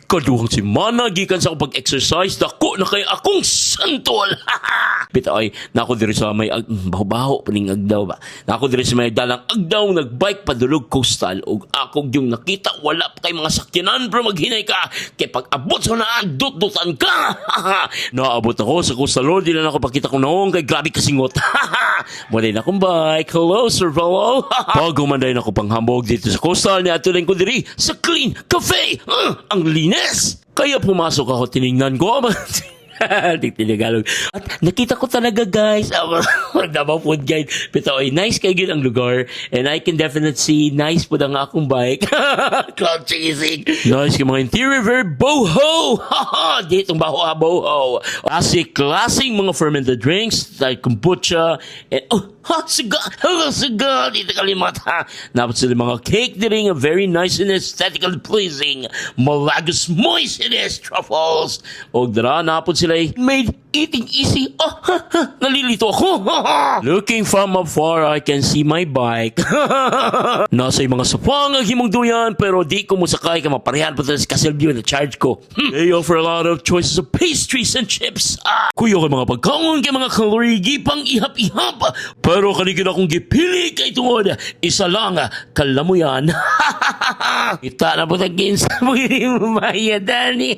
Kaduhang semana gikan sa akong pag-exercise dako na kay akong santol. Bitaw ay nako diri sa may baho-baho paning agdaw ba. Nako diri sa may dalang agdaw nagbike padulog coastal ug ako yung nakita wala pa kay mga sakyanan pero maghinay ka kay pag abot sa naan dut-dutan ka. Naabot ako sa coastal road di na ako pakita ko noong kay grabe kasingot. Mulay na akong bike. Hello sir fellow. Pag humanday na ako panghambog dito sa coastal ni ato ko diri sa Clean Cafe. Ang linis. Kaya pumasok ako tiningnan ko. Di tinagalog. At nakita ko talaga guys, Davao Food Guide. Pero ay nice kayo ang lugar. And I can definitely see nice po ang akong bike. Cloud chasing. Nice kayo mga interior, very boho. Di itong boho. Klaseng mga fermented drinks like kombucha. And siga. Dito kalimata. Dapat sila mga cake diri nga very nice and aesthetically pleasing. Malagos moistness truffles. O dara napod sila made eating easy. Nalilito ako. Looking from afar, I can see my bike. Nasa mga sapang ang himong duyan, pero di ko musakay ka maparehan pa sa kasilbyo na charge ko. They offer a lot of choices of pastries and chips. Kuyo kay mga pagkaon kay mga kalorigi pang ihap-ihap. Pero kanigin akong gipili kay tungod. Isa lang, kalamuyan. Kita na po tagin sa mga mayadan.